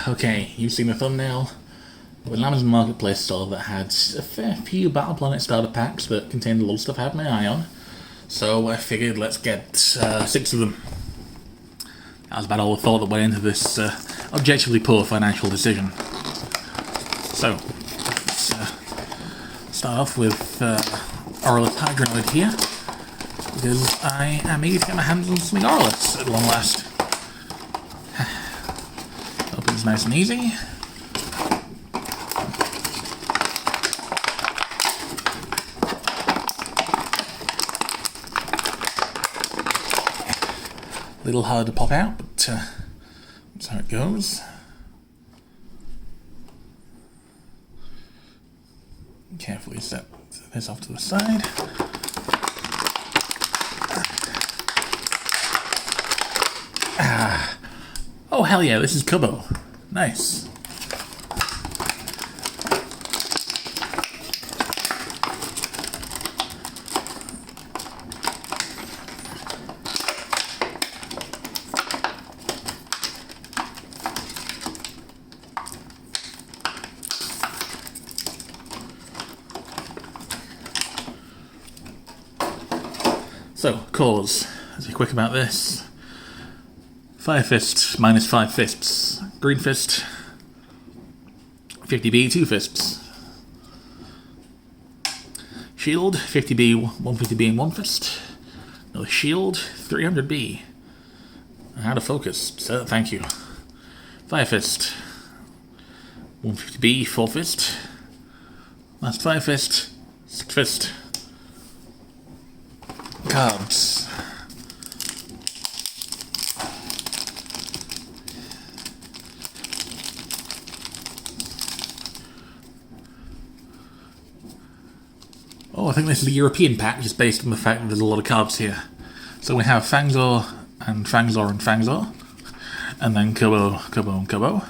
Okay, you've seen the thumbnail. With an Amazon Marketplace store that had a fair few Battle Planet starter packs that contained a lot of stuff I had my eye on. So I figured let's get 6 of them. That was about all the thought that went into this objectively poor financial decision. So, let's start off with Oralis Hydranoid here, because I am eager to get my hands on something Oralis at long last. Opens nice and easy. A little hard to pop out, but that's how it goes. Carefully set this off to the side. Oh hell yeah, this is Kubo. Nice. So, cores. Let's be quick about this. Fire Fist, minus 5 fists. Green Fist, 50B, 2 fists. Shield, 50B, 150B, and 1 fist. Another Shield, 300B. Out of focus, so thank you. Fire Fist, 150B, 4 fist. Last Fire Fist, 6 fist. Cards. Oh, I think this is a European pack, just based on the fact that there's a lot of cards here. So we have Fangzor and Fangzor and Fangzor, and then Kubo, Kubo, and Kubo.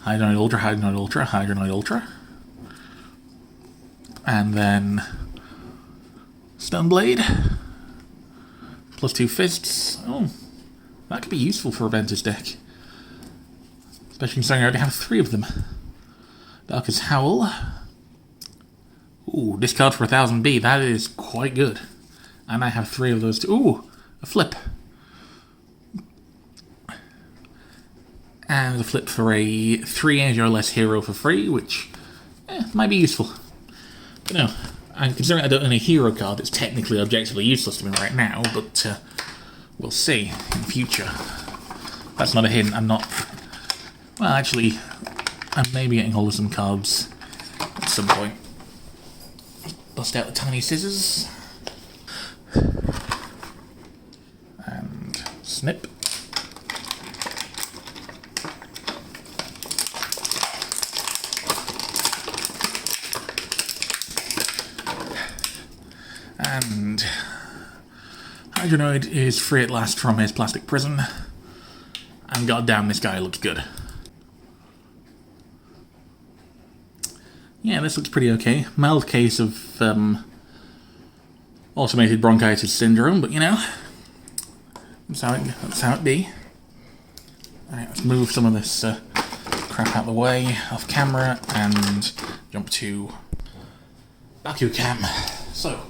Hydranoid Ultra, Hydranoid Ultra, Hydranoid Ultra. And then Stoneblade. Plus 2 fists. Oh, that could be useful for a Ventus deck. Especially considering I already have 3 of them. Darkest Howl. Ooh, discard for 1000B. That is quite good. And I have 3 of those too. Ooh, a flip. And a flip for a 3 energy or less hero for free, which might be useful. But no. And considering I don't own a hero card, it's technically objectively useless to me right now, but we'll see in the future. That's not a hint, I'm not... Well, actually, I may be getting hold of some cards at some point. Bust out the tiny scissors. And snip. And Hydranoid is free at last from his plastic prison. And goddamn, this guy looks good. Yeah, this looks pretty okay. Mild case of automated bronchitis syndrome, but you know, that's how it be. Alright, let's move some of this crap out of the way, off camera, and jump to Bakugan. So,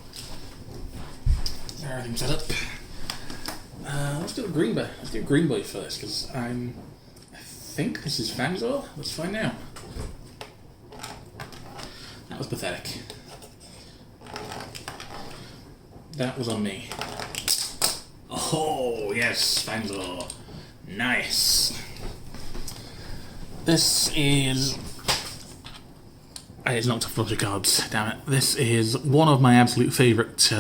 everything set up. Let's do a green boy. Let's do a green boy first, because I think this is Fangzor. Let's find out. That was pathetic. That was on me. Oh yes, Fangzor. Nice. This is... It's knocked off a bunch of cards. Damn it. This is one of my absolute favourite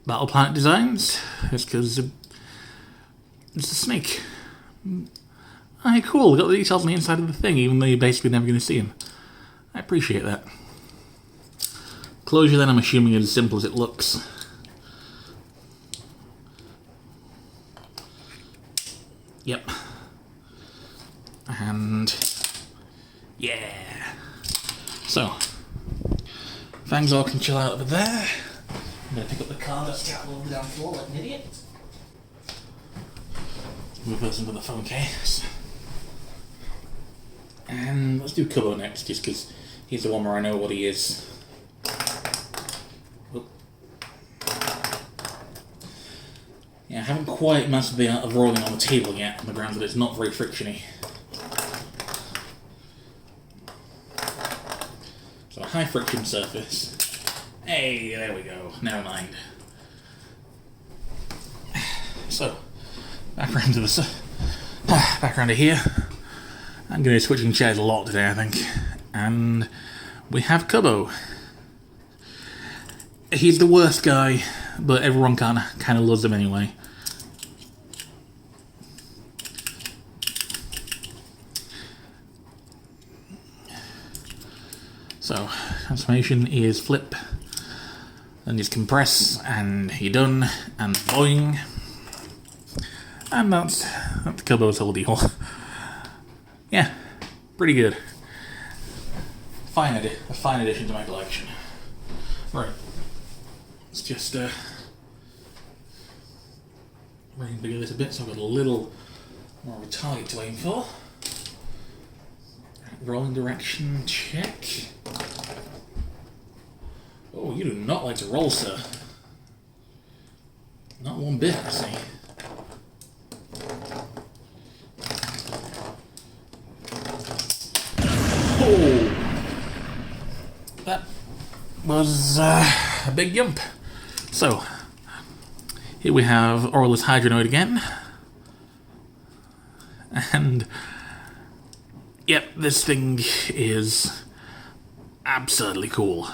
Battle Planet designs. It's because it's a snake. Alright, cool. Got the details on the inside of the thing, even though you're basically never going to see him. I appreciate that. Closure, then, I'm assuming is as simple as it looks. Yep. And... yeah. So, Fangzor can chill out over there. I'm going to pick up the card that's scattered all over the down floor like an idiot. Move those into the phone case. And let's do Kubo next, just because he's the one where I know what he is. Oop. Yeah, I haven't quite mastered the art of rolling on the table yet, on the grounds that it's not very frictiony. So a high friction surface. Hey, there we go. Never mind. So, back around to here. I'm going to be switching chairs a lot today, I think. And we have Kubo. He's the worst guy, but everyone kind of loves him anyway. So, transformation is flip, then just compress, and you're done, and boing. And that's Kubo's whole deal. Yeah, pretty good. A fine addition to my collection. Right, let's just reconfigure this a bit so I've got a little more of a target to aim for. Rolling direction, check. Oh, you do not like to roll, sir. Not one bit, I see. Oh, that was a big jump. So, here we have Oralis Hydranoid again. And, yep, this thing is absurdly cool.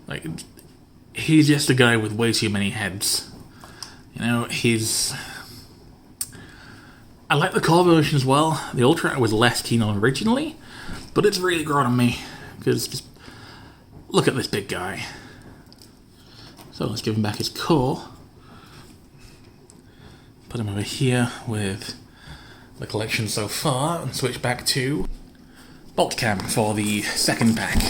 Like, he's just a guy with way too many heads. You know, I like the core version as well. The Ultra I was less keen on originally, but it's really grown on me, because just look at this big guy. So let's give him back his core. Put him over here with the collection so far, and switch back to Bolt Cam for the second pack.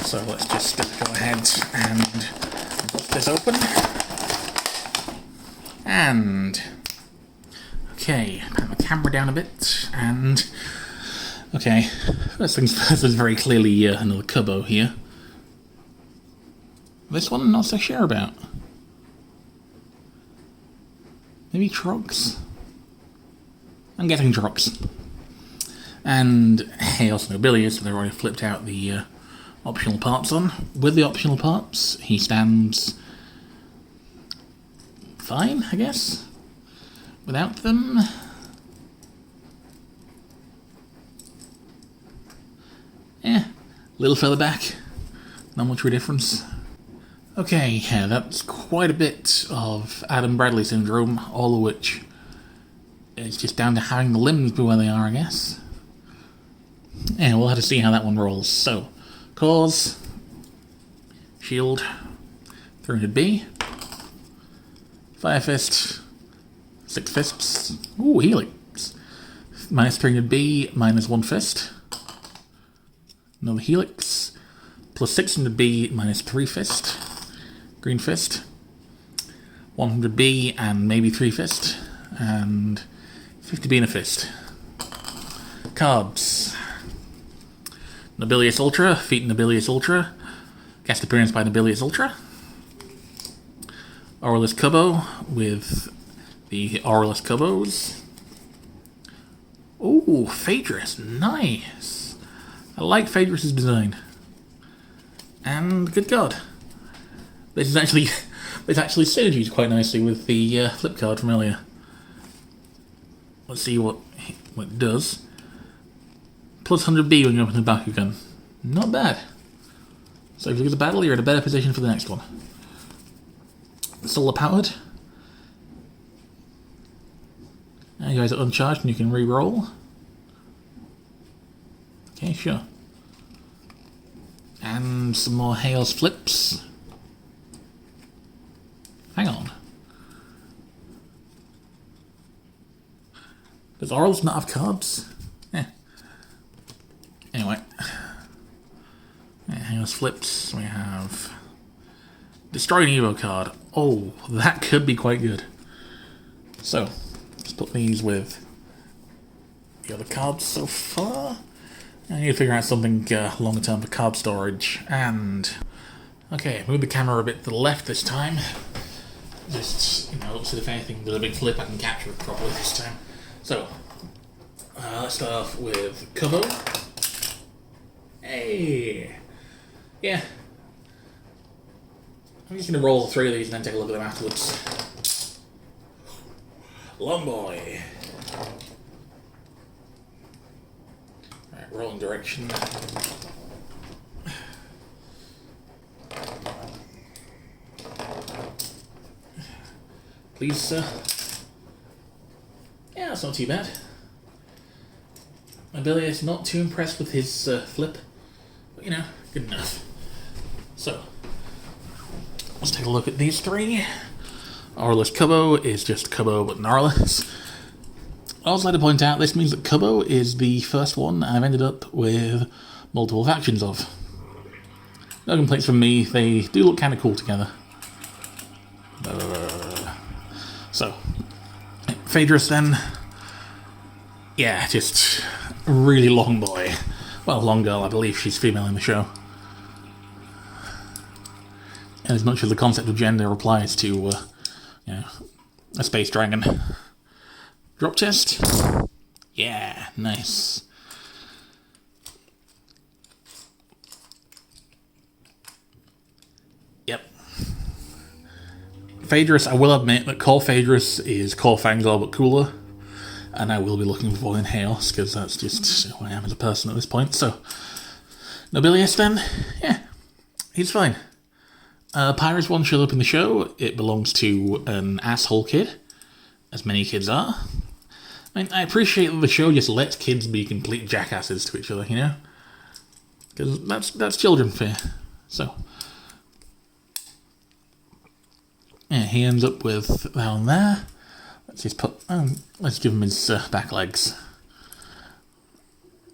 So let's just go ahead and put this open. And okay, put my camera down a bit, and okay, first things first, there's very clearly another Kubo here. This one I'm not so sure about. Maybe Trox? I'm getting Trox. And Chaos Nobilia, so they've already flipped out the optional parts on. With the optional parts, he stands fine, I guess. Without them, a little further back, not much of a difference. Okay, yeah, that's quite a bit of Adam Bradley syndrome, all of which is just down to having the limbs be where they are, I guess. Yeah, we'll have to see how that one rolls. So, cores, shield, 300B, Fire Fist, 6 fists, ooh, Helix, minus 300B, minus 1 fist, another Helix, plus 600B, minus 3 fist, green fist, 100B, and maybe 3 fist, and 50B in a fist. Carbs. Nobilius Ultra, Feat Nobilius Ultra, cast appearance by Nobilius Ultra. Oralis Kubo with the Oralis Kubos. Ooh, Phaedrus, nice. I like Phaedrus' design. And good God, this actually synergies quite nicely with the flip card from earlier. Let's see what it does. Plus 100B when you open the Bakugan. Not bad. So if you lose a battle, you're in a better position for the next one. Solar powered. And you guys are uncharged and you can re-roll. Okay, sure. And some more Hales flips. Hang on. Does Oralis not have cards? Eh. Anyway. Yeah, Hales flips. We have Destroy an Evo card. Oh, that could be quite good. So, let's put these with the other cards so far. I need to figure out something longer term for card storage. And okay, move the camera a bit to the left this time. Just, so if anything does a big flip, I can capture it properly this time. So, let's start off with Kubo. Hey! Yeah. I'm just going to roll 3 of these and then take a look at them afterwards. Long boy. Right, rolling direction. Please, sir. Yeah, that's not too bad. Mobilius not too impressed with his flip, but good enough. So, let's take a look at these 3. Oralis Kubo is just Kubo but an Oralis. I'd also like to point out this means that Kubo is the first one I've ended up with multiple factions of. No complaints from me, they do look kind of cool together. So, Phaedrus then. Yeah, just a really long boy. Well, long girl, I believe she's female in the show. And as much as the concept of gender applies to, a space dragon. Drop chest? Yeah, nice. Yep. Phaedrus, I will admit that Core Phaedrus is Core Fangor but cooler. And I will be looking for Void and Chaos, because that's just who I am as a person at this point. So, Nobilius then? Yeah, he's fine. Pyrus one showed up in the show. It belongs to an asshole kid, as many kids are. I mean, I appreciate that the show just lets kids be complete jackasses to each other, Because that's children fare. So, yeah, he ends up with that one there. Let's just let's give him his back legs.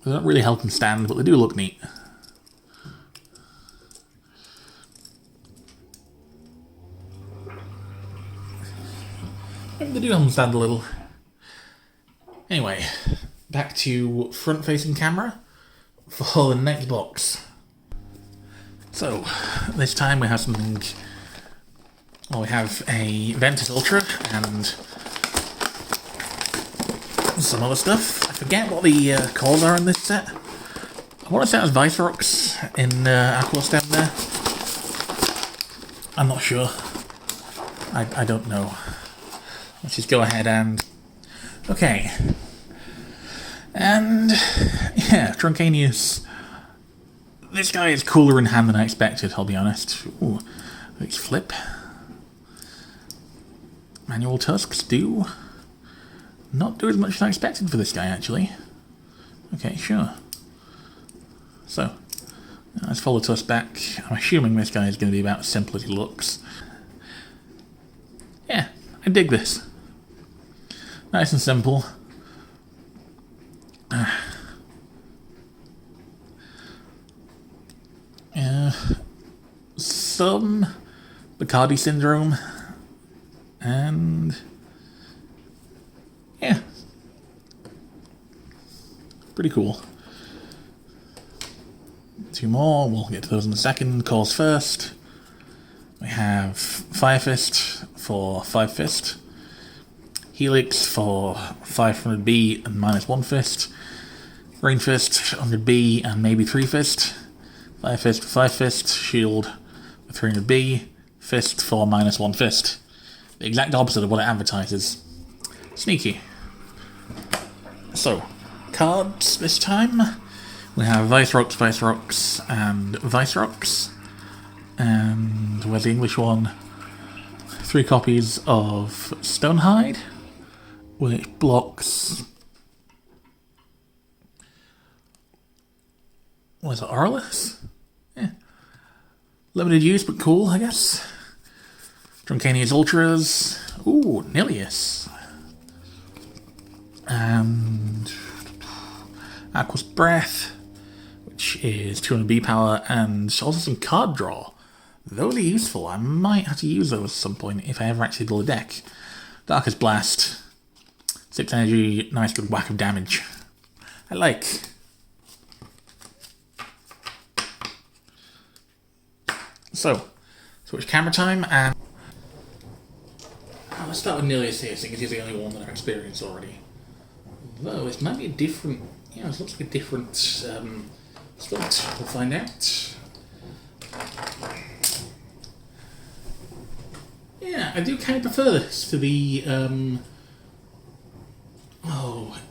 They don't really help him stand, but they do look neat. They do help him stand a little. Anyway, back to front-facing camera for the next box. So, this time we have something. Well, we have a Ventus Ultra and some other stuff. I forget what the cores are in this set. I want to say it was Vice Rocks in Aquos down there. I'm not sure. I don't know. Let's just go ahead and... Okay. And... yeah, Truncanius. This guy is cooler in hand than I expected, I'll be honest. Ooh, let's flip. Manual tusks do... not do as much as I expected for this guy, actually. Okay, sure. So, let's follow Tusk back. I'm assuming this guy is going to be about as simple as he looks. Yeah, I dig this. Nice and simple. Some Bacardi syndrome. And... yeah. Pretty cool. 2 more, we'll get to those in a second. Cores first. We have Fire Fist for 5 Fist. Helix for 500B and -1 Fist. Rain Fist, 100B and maybe 3 Fist. Fire Fist for 5 Fist. Shield for 300B. Fist for -1 Fist. The exact opposite of what it advertises. Sneaky. So, cards this time. We have Vice Rocks, and Vice Rocks. And where's the English one? 3 copies of Stonehide, which blocks... was it Oralis? Yeah. Limited use, but cool, I guess. Truncanius Ultras. Ooh, Nilius. And Aqua's Breath, which is 200B power, and also some card draw. Those are useful. I might have to use those at some point if I ever actually build a deck. Darkest Blast. 6 energy, nice good whack of damage. I like. So, switch camera time, and let's start with Nilius here, since he's the only one that I've experienced already. Though it might be a different, it looks like a different stunt. We'll find out. Yeah, I do kind of prefer this to the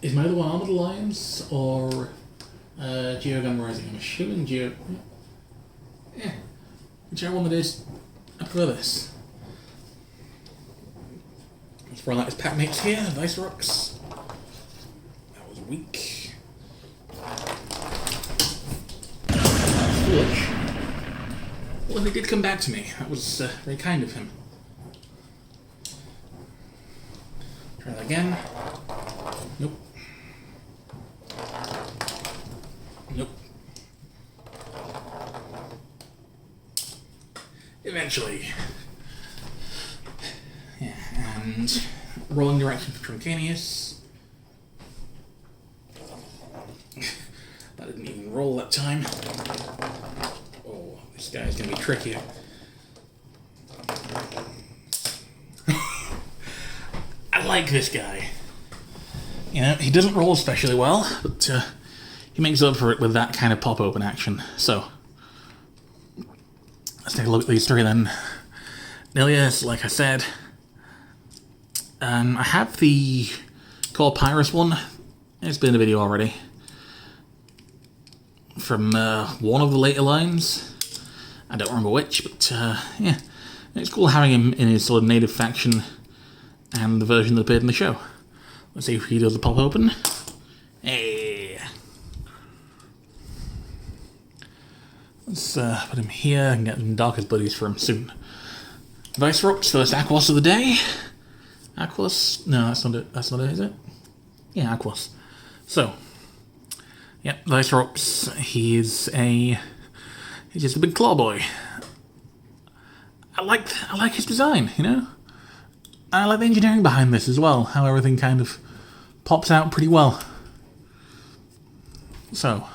is my other one Armored Alliance or Geogun Rising? I'm assuming yeah. Whichever one it is, I prefer this. Let's run out his pack mates here, Vice Rocks. That was weak. Foolish. Well, he did come back to me. That was very kind of him. Try that again. Nope. Nope. Eventually. Yeah, and rolling direction for Truncanius. That didn't even roll that time. Oh, this guy's gonna be trickier. I like this guy. You know, he doesn't roll especially well, but he makes up for it with that kind of pop-open action. So, let's take a look at these three then. Nilius, like I said. I have the Core Pyrus one. It's been in a video already. From one of the later lines. I don't remember which, but yeah. It's cool having him in his sort of native faction and the version that appeared in the show. Let's see if he does the pop open. Hey! Let's put him here and get some Darkest Buddies for him soon. Vice Rocks, first Aquos of the day. Aquos? No, that's not it, is it? Yeah, Aquos. So, yep, Vice Rocks, he's just a big claw boy. I like his design, you know? I like the engineering behind this as well, how everything kind of pops out pretty well. So,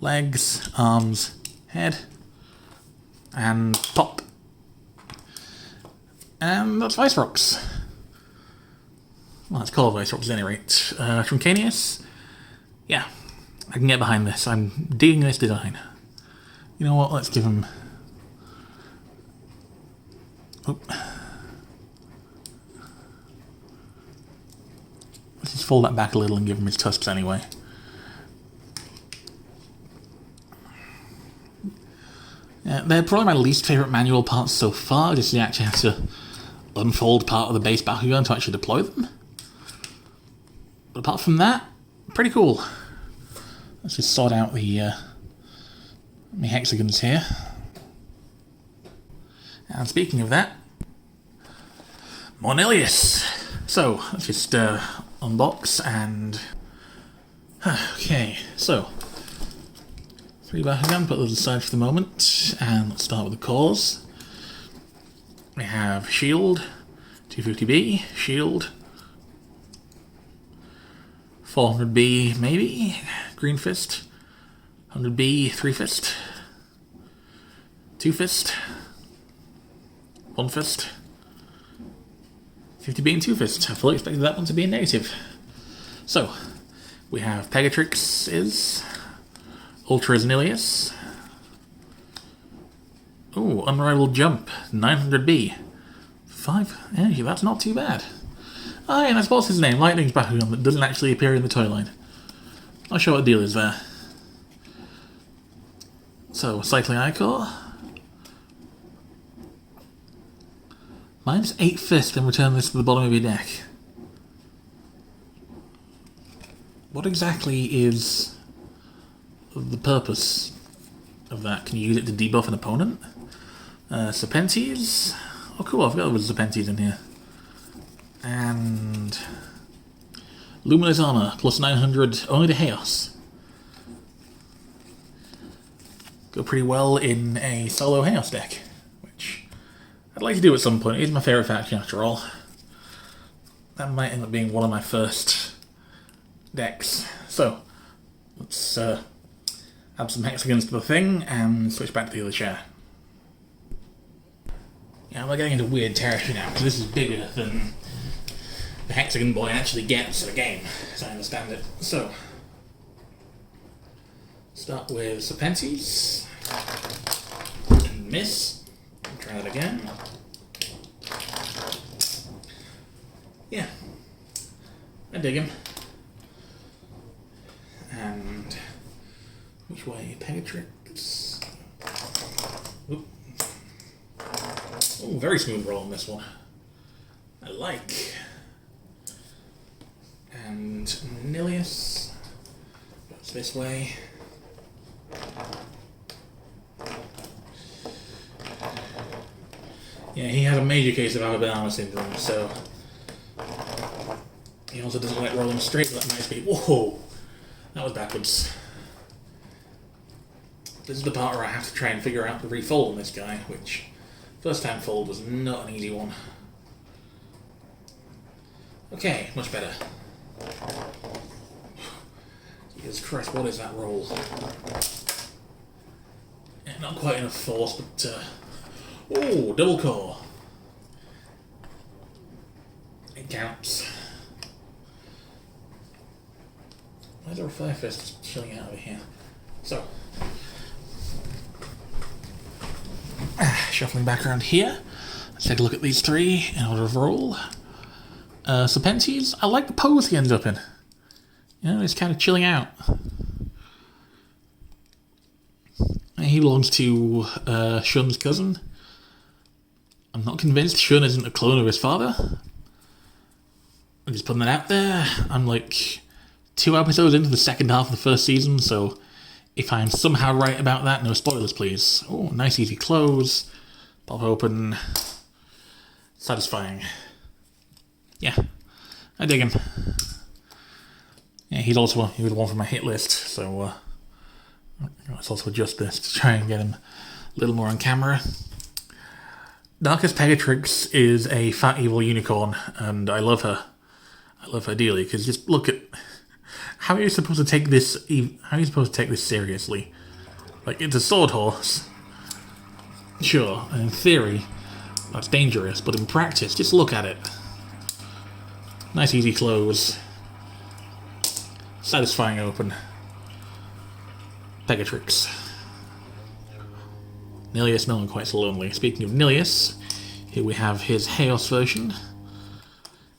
legs, arms, head, and pop. And that's Vice Rocks. Well, it's called Vice Rocks at any rate. Truncanius, yeah, I can get behind this. I'm digging this design. You know what, let's give him... Oop. Let's just fold that back a little and give him his tusks anyway. Yeah, they're probably my least favourite manual parts so far, just you actually have to unfold part of the base Bakugan to actually deploy them. But apart from that, pretty cool. Let's just sort out the hexagons here. And speaking of that, more Nilius. So, let's just unbox and... Okay, so... 3 Bakugan, put those aside for the moment, and let's start with the cores. We have Shield, 250B, Shield, 400B maybe, Green Fist, 100B, 3 Fist, 2 Fist, 1 Fist, 50B and 2 Fist. I fully expected that one to be a negative. So, we have Pegatrix is... Ultra Nilius. Ooh, Unrivaled Jump, 900B. 5 energy, that's not too bad. Ah, and I suppose his name, Lightning's Bakugan, that doesn't actually appear in the toy line. Not sure what the deal is there. So, Cycling Ichor. Minus 8 Fist, and return this to the bottom of your deck. What exactly is the purpose of that? Can you use it to debuff an opponent? Serpentes. Oh cool, I forgot there was Serpentes in here. And... Luminous Armor, plus 900, only to Chaos. Go pretty well in a solo Chaos deck, which I'd like to do at some point. It is my favourite faction after all. That might end up being one of my first decks. So, Let's add some hexagons to the thing and switch back to the other chair. Yeah, we're getting into weird territory now, because this is bigger than the hexagon boy actually gets in a game, as I understand it. So, start with Serpentes, and miss. Try that again. Yeah, I dig him. And which way? Phaedrus. Oop. Oh, very smooth roll on this one. I like. And Nilius goes this way. Yeah, he has a major case of Alabama syndrome, so he also doesn't like rolling straight at that nice speed. Whoa! That was backwards. This is the part where I have to try and figure out the refold on this guy, which first time fold was not an easy one. Okay, much better. Jesus Christ, what is that roll? Yeah, not quite enough force, but oh, double core. It counts. Why is there a Fire Fist just chilling out over here? So, shuffling back around here. Let's take a look at these three in order of roll. Serpentes, I like the pose he ends up in. You know, he's kind of chilling out. He belongs to Shun's cousin. I'm not convinced Shun isn't a clone of his father. I'm just putting that out there. I'm like 2 episodes into the second half of the first season, so if I'm somehow right about that, no spoilers please. Oh, nice easy close. Pop open. Satisfying. Yeah, I dig him. Yeah, he was the one from my hit list, so let's also adjust this to try and get him a little more on camera. Darkest Phaedrus is a fat evil unicorn, and I love her. I love her dearly, because just look at how are you supposed to take this. How are you supposed to take this seriously? Like, it's a sword horse. Sure, in theory, that's dangerous, but in practice, just look at it. Nice easy close. Satisfying open. Phaedrus. Nilius no one quite so lonely. Speaking of Nilius, here we have his Chaos version.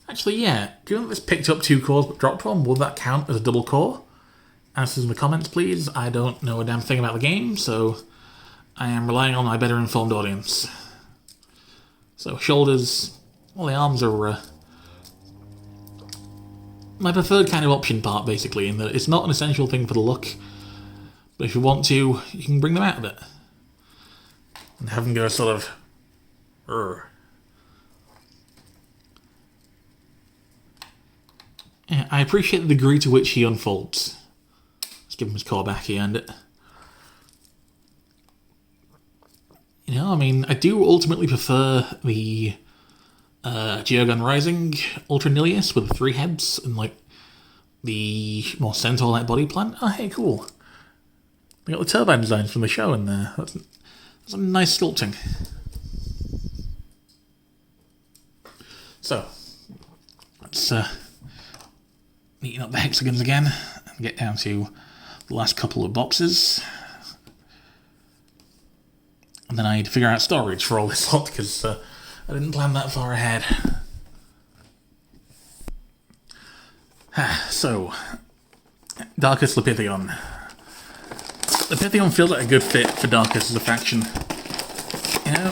Actually, yeah, do you know this picked up 2 cores but dropped 1? Will that count as a double core? Answers in the comments, please. I don't know a damn thing about the game, so I am relying on my better informed audience. So, shoulders, well, the arms are my preferred kind of option part, basically, in that it's not an essential thing for the look, but if you want to, you can bring them out of it. And have them go sort of... Yeah, I appreciate the degree to which he unfolds. Let's give him his core back, he earned it. You know, I mean, I do ultimately prefer the Geogun Rising Ultra Nilius with the 3 heads and, like, the more centaur-like body plan. Oh, hey, cool. They got the turbine designs from the show in there. That's some nice sculpting. So, let's neaten up the hexagons again and get down to the last couple of boxes. And then I need to figure out storage for all this lot, because I didn't plan that far ahead. So, Darkest Lepithion. Lepithion feels like a good fit for Darkest as a faction. You know?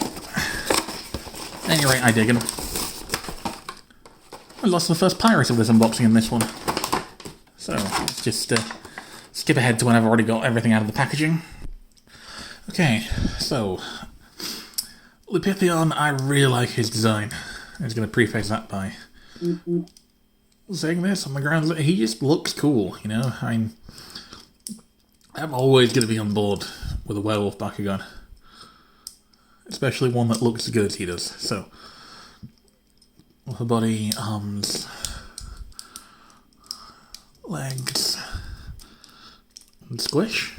At any rate, I dig him. I lost the first pirate of this unboxing in this one. So, let's just skip ahead to when I've already got everything out of the packaging. Okay, so Lepithion, I really like his design. I was going to preface that by saying this on the grounds that he just looks cool, you know? I'm always going to be on board with a werewolf Bakugan. Especially one that looks as good as he does. So, upper body, arms, legs, and squish.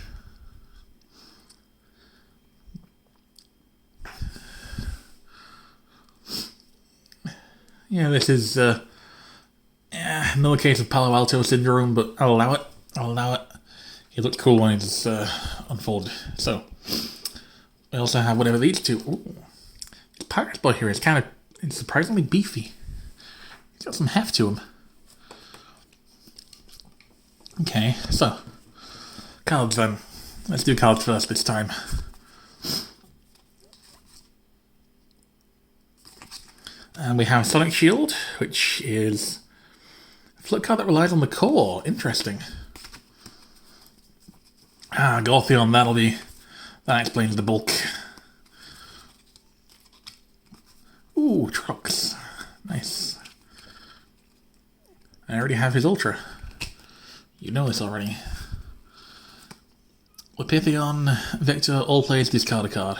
Yeah, this is another case of Palo Alto syndrome, but I'll allow it. I'll allow it. He looks cool when it's unfolded. So, we also have whatever these two. Ooh. The Pirate's Boy here is it's surprisingly beefy. He's got some heft to him. Okay, so, cards then. Let's do cards first this time. And we have Sonic Shield, which is a flip card that relies on the core. Interesting. Goltheon, that explains the bulk. Ooh, trucks. Nice. I already have his Ultra. You know this already. Lepithion, Victor, all players discard a card.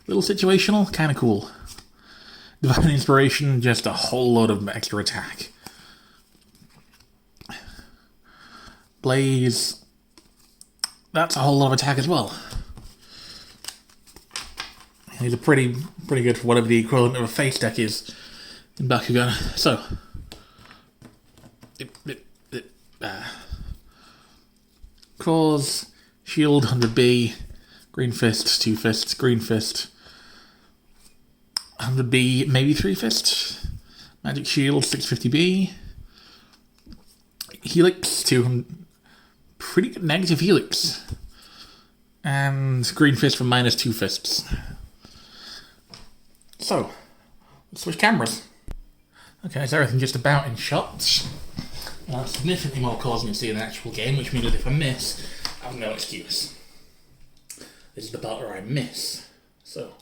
Little situational, kinda cool. Divine Inspiration, just a whole load of extra attack. Blaze, that's a whole lot of attack as well. These are pretty good for whatever the equivalent of a face deck is in Bakugan. So, Cause, Shield, 100B, Green Fist, 2 Fists, Green Fist, 100B, maybe 3 Fist, Magic Shield, 650B, Helix, 200, pretty good negative Helix, and Green Fist for minus 2 Fists. So, let's switch cameras. Okay, so everything just about in shots. That's significantly more cause than you see in the actual game, which means that if I miss, I have no excuse. This is the part where I miss. So,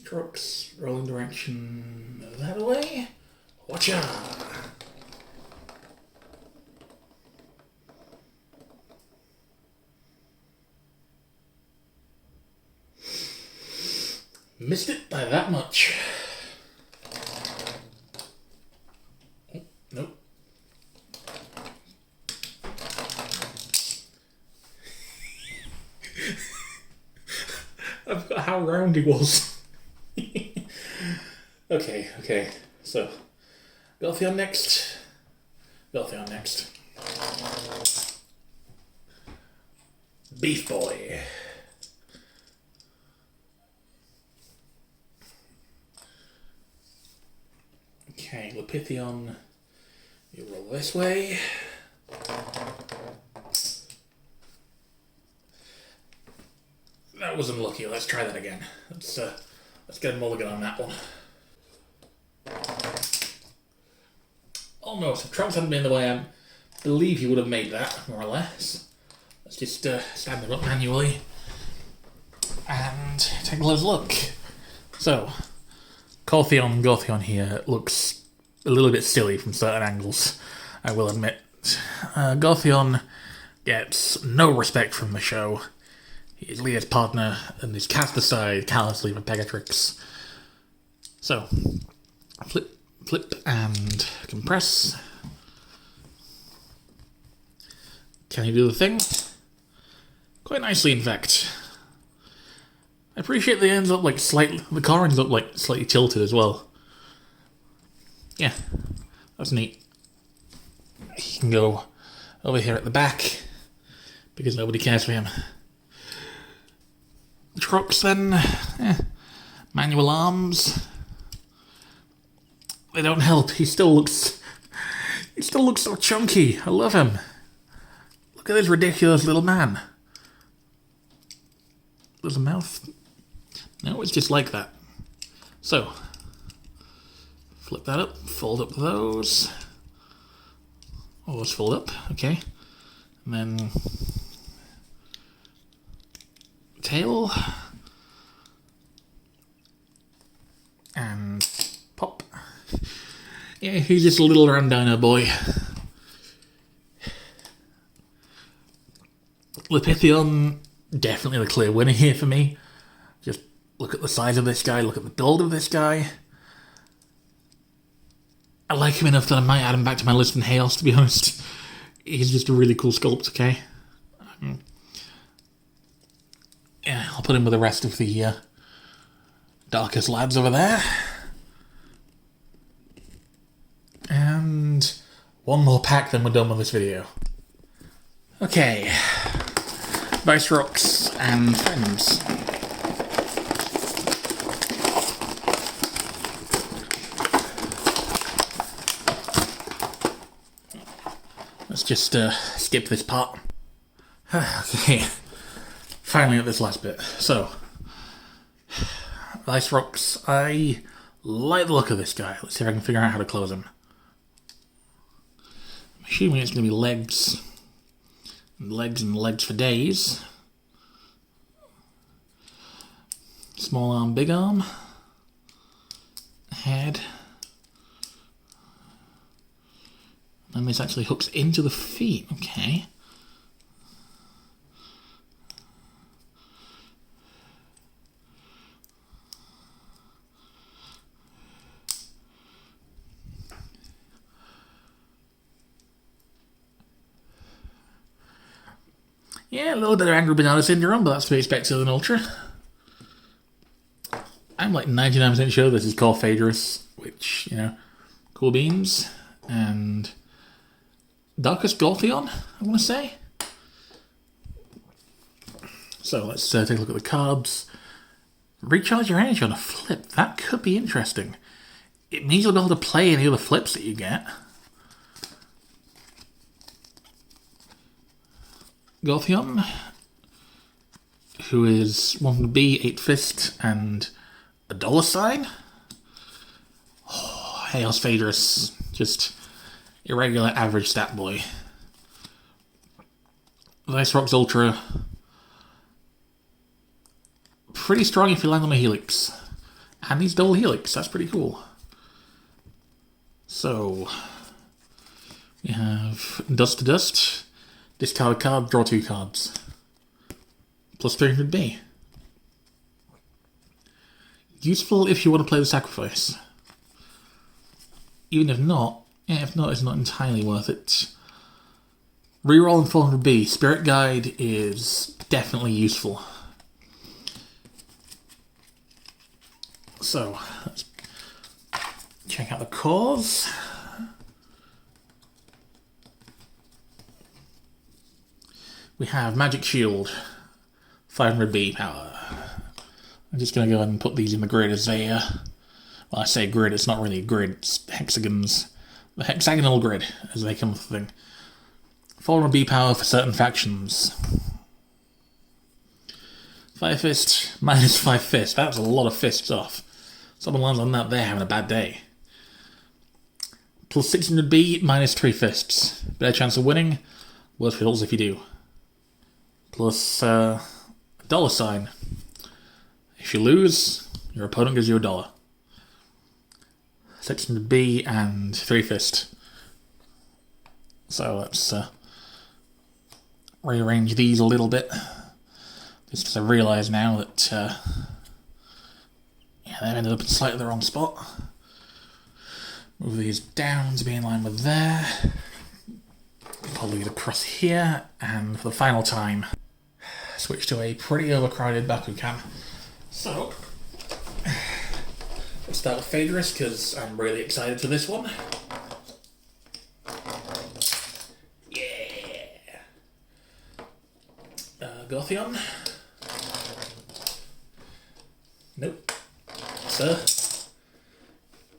trucks, rolling direction that way. Watcha! Missed it by that much. Oh, nope. I forgot how round he was. Okay. So, Goltheon next. Beef Boy. Okay, Lepithion, you roll this way. That was unlucky. Let's try that again. Let's get a mulligan on that one. Almost. If Trunks hadn't been in the way, I believe he would have made that, more or less. Let's just stand them up manually and take a close look. So, Goltheon here looks a little bit silly from certain angles, I will admit. Goltheon gets no respect from the show. He's Leah's partner and is cast aside callously for Pegatrix. So, flip and compress. Can he do the thing? Quite nicely, in fact. I appreciate the ends up the car ends up slightly tilted as well. Yeah, that's neat. He can go over here at the back because nobody cares for him. Trucks then, manual arms. They don't help. He still looks so chunky. I love him. Look at this ridiculous little man. There's a mouth. No, it's just like that. So, flip that up, fold up those. Always fold up, okay. And then tail. And pop. Yeah, he's just a little randino boy. Lepithion, definitely the clear winner here for me. Just look at the size of this guy, look at the build of this guy. I like him enough that I might add him back to my list in Hales, to be honest. He's just a really cool sculpt, okay? Yeah, I'll put him with the rest of the darkest lads over there. And one more pack, then we're done with this video. Okay. Vice Rocks and friends. Let's just skip this part. Okay. Finally at this last bit. So, Vice Rocks, I like the look of this guy. Let's see if I can figure out how to close him. I'm assuming it's going to be legs. Legs and legs for days. Small arm, big arm. Head. And this actually hooks into the feet. Okay. Yeah, a little bit of angry banana syndrome, but that's to be expected of an Ultra. I'm like 99% sure this is called Phaedrus, which, you know, cool beans. And Darkest Goltheon, I want to say. So let's take a look at the cards. Recharge your energy on a flip. That could be interesting. It means you'll be able to play any other flips that you get. Goltheon, who is one from B, 8 Fist, and a $sign. Oh, Chaos Phaedrus, just irregular average stat boy. Vice Rocks Ultra, pretty strong if you land on a Helix. And he's double Helix, that's pretty cool. So, we have Dust to Dust, discard a card, draw 2 cards. Plus 300B. Useful if you want to play the Sacrifice. Even if not, it's not entirely worth it. Reroll and 400B. Spirit Guide is definitely useful. So, let's check out the cores. We have Magic Shield, 500B power. I'm just going to go ahead and put these in the grid as they, well, I say grid, it's not really a grid, it's hexagons. The hexagonal grid, as they come with the thing. 400B power for certain factions. 5 Fist, minus 5 Fist. That's a lot of fists off. Someone lands on that, they're having a bad day. Plus 600B, minus 3 Fists. Better chance of winning, worse results if you do. Plus $sign. If you lose, your opponent gives you $1. 600B and 3 Fist. So let's rearrange these a little bit. Just because I realise now that yeah, they've ended up in slightly the wrong spot. Move these down to be in line with there. Probably get across here, and for the final time, switch to a pretty overcrowded Bakugan. So, let's start with Phaedrus, because I'm really excited for this one. Yeah! Goltheon. Nope. Sir.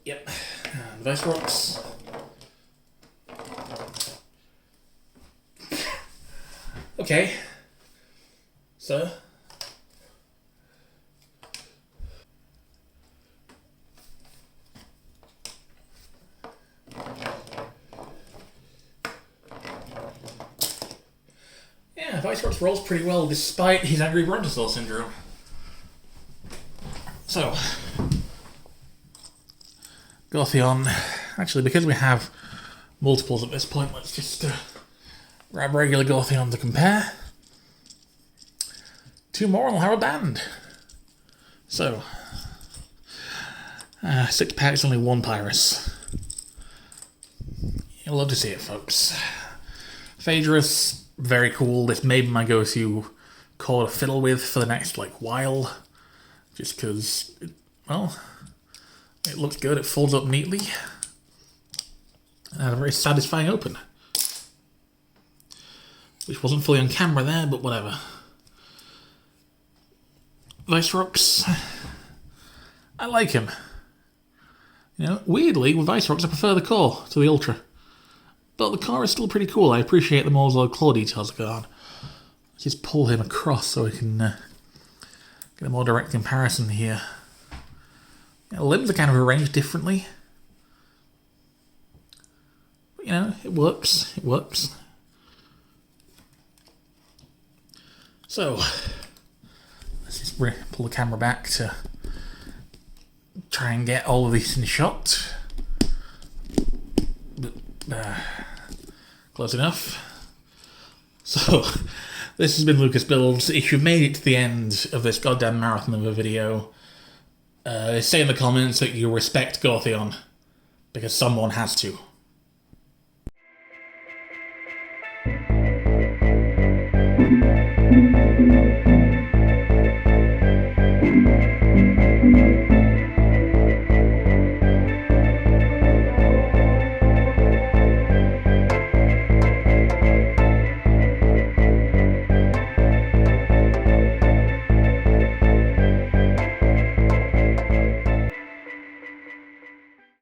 Yep. And Vice Rocks. Okay. Sir. Yeah, Vice Rocks rolls pretty well despite his angry Brontosaur syndrome. So, Goltheon. Actually, because we have multiples at this point, let's just grab regular Goltheon to compare. 2 more and I'll have a band. So, 6 packs, only 1 Pyrus. You'll love to see it, folks. Phaedrus, very cool. This may be my go-to core to fiddle with for the next while, just because, well, it looks good. It folds up neatly and had a very satisfying open, which wasn't fully on camera there, but whatever. Vicerox, I like him. Weirdly, with Vicerox, I prefer the core to the Ultra. But the core is still pretty cool. I appreciate the more claw details that go on. Just pull him across so we can get a more direct comparison here. Limbs are kind of arranged differently. But, it works. It works. So, let's just pull the camera back to try and get all of these in shot. Close enough. So, this has been Lucas Builds. If you've made it to the end of this goddamn marathon of a video, say in the comments that you respect Gortheon, because someone has to.